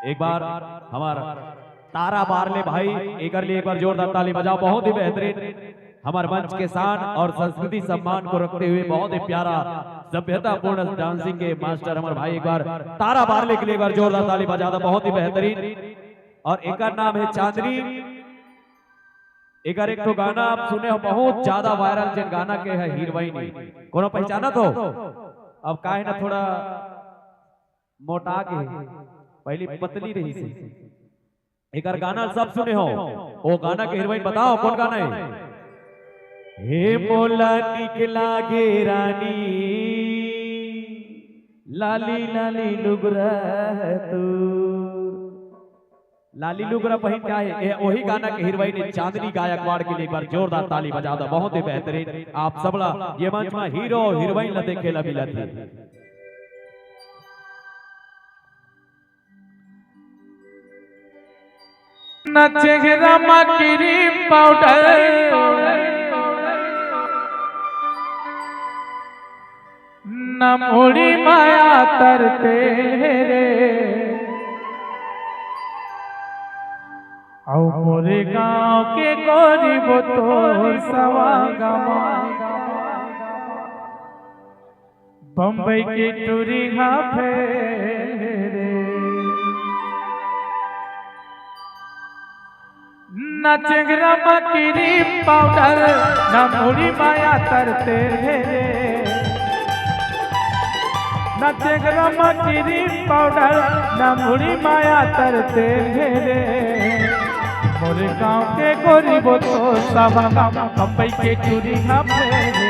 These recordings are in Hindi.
एक बार हमारा तारा बारले भाई एक बार जोरदार ताली बजाओ। बहुत ही बेहतरीन हमारे मंच के शान और संस्कृति सम्मान को रखते हुए बहुत ही प्यारा सभ्यतापूर्ण डांसिंग के मास्टर हमारे भाई एक बार तारा बारले के लिए एक बार जोरदार ताली बजा दो। बहुत ही बेहतरीन। और एक नाम है चांदनी। एक तो गाना आप सुने हो बहुत ज्यादा वायरल जिन गाना के है हीरोइन कोनो पहचाना तो अब काहे ना थोड़ा मोटा के पहली पतली रही सी। एक गाना सब सुने हो वो गाना के हीरोइन बताओ कौन गाना है? हे मोला निकला गे रानी लाली लाली लुगरा तू। लाली लुगरा पहन क्या है वही गाना के हीरोइन चांदनी गायकवाड़ के लिए एक बार जोरदार ताली बजा दो। बहुत ही बेहतरीन आप सबला ये मंच में हीरो हीरोइन ला देखेला मिला थी। न चेहरा मा क्रीम पाउडर न मोड़ी माया तरते रे औ मोरे गांव के गरीब तो सवागमा बम्बई के टूरी फेरे न चेहरा मा क्रीम पाउडर न मोड़ी माया तरते रे न चेहरा मा क्रीम पाउडर न मोड़ी माया तरते रे मोरे गांव के गरीब तो सवागमा बम्बई के टूरी फेरे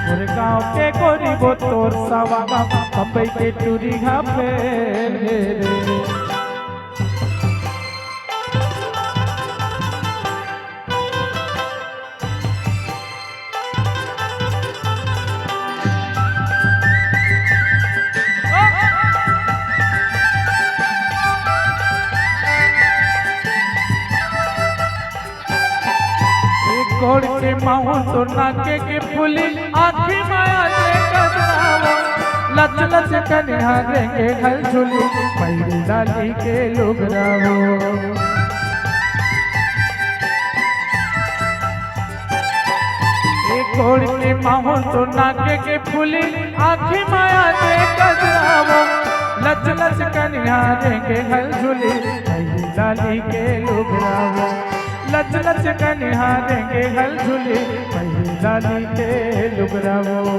मोरे गांव के गरीब तो सवागमा बम्बई के टूरी फेरे गोड़ के माहौल तो नाके के फूली आँखी माया से कजरावो लच लच कन्या देंगे हल झुली पैरी डाली के लोग रावो एक गोड़ के माहौल तो नाके के फूली आँखी माया से कजरावो लच लच कन्या देंगे हल झुली पैरी डाली के लोग रावो लच लच कन्हारेंगे हल झुली पहली डाली के लुगरावो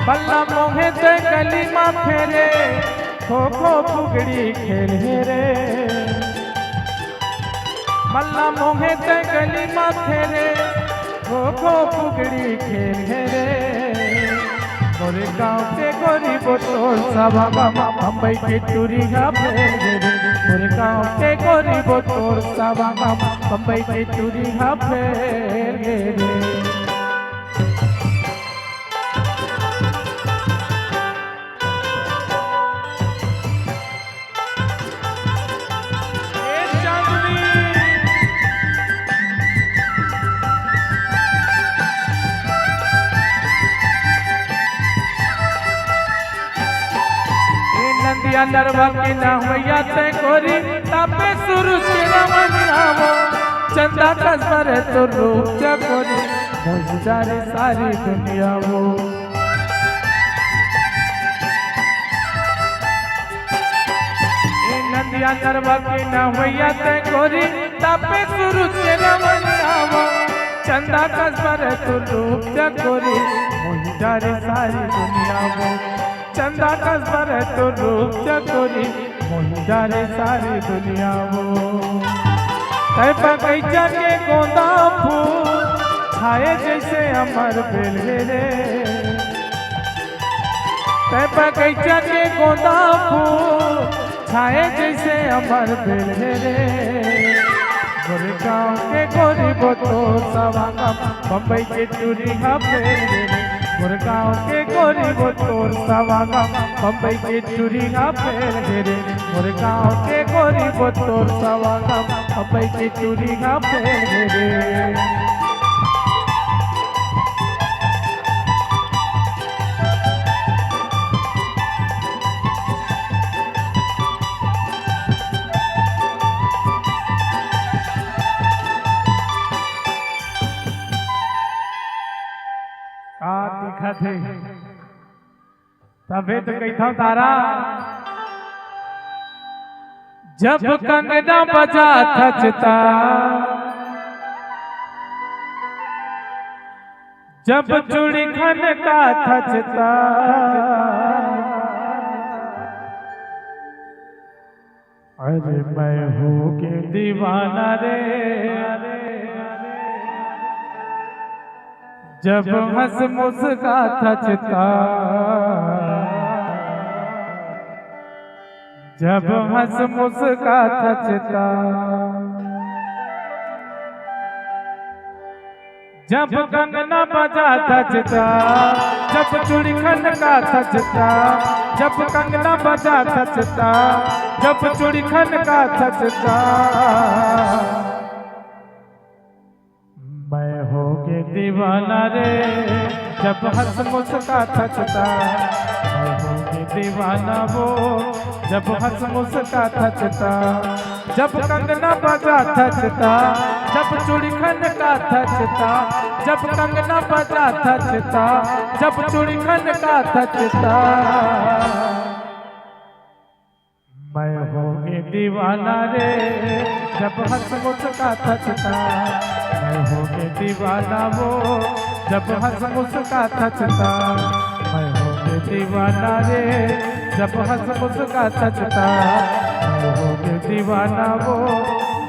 बल्ला मोहे ते गली मा फेरे खो खो फुगड़ी खेले रे बल्ला मोहे ते गली मा फेरे खो खो फुगड़ी खेले रे मोरे गांव के गरीब तो सवागमा बम्बई के टूरी फेरे मोरे गांव के गरीब तोर सवागमा बम्बई के टूरी फेरे नरवा की नहैया ते गोरी तापे सूरज के रमनियावो चंदा कसर तो रूप चकोरी मोजारे सारी दुनिया वो नंदिया नरवा की नहैया ते गोरी तापे सूरज के रमनियावो चंदा कसर तो रूप चकोरी मोजारे सारी दुनिया वो चंदा कसर तो रूप चकोरी मोहिदारे सारी दुनिया वो बगीचा के गोंदा फूल छाए जैसे अमर बेलरे बगीचा के गोंदा फूल छाए जैसे अमर बेलरे गोरे गाँव के गरीब तो सवागमा बम्बई के टूरी फेरे मोरे गाँव के गरीब तोर सवागमा बम्बई के टूरी फेरे मोरे गाँव के गरीब तोर सवागमा बम्बई के टूरी फेरे देखा थे तबे तो कही था तारा जब कंगना बजा थचता जब चूड़ी खन का थचता अरे मैं हूँ के दीवाना रे जब हंस मुस्का थचता जब हंस मुस्का थचता जब कंगना बजा थचता जब चूड़ी खन का थचता जब कंगना बजा थचता जब चूड़ी खन का थचता मैं हो के दीवाना रे जब हंस मुस्का थचता मैं हो के दीवाना वो जब हंस मुस्का थचता जब कंगना बजा थचता जब चूड़ी खन का थचता जब कंगना बजा थचता जब चूड़ी खन का थचता मैं होंगे दीवाना रे जब हंस मुस्का थचता मैं होंगे दीवाना वो जब हंस मुस्का थचता मैं होंगे दीवाना रे जब हंस मुस्का थचता मैं होंगे दीवाना वो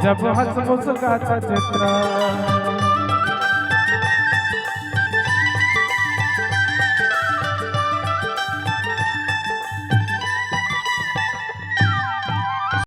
जब हंस मुस्का थचता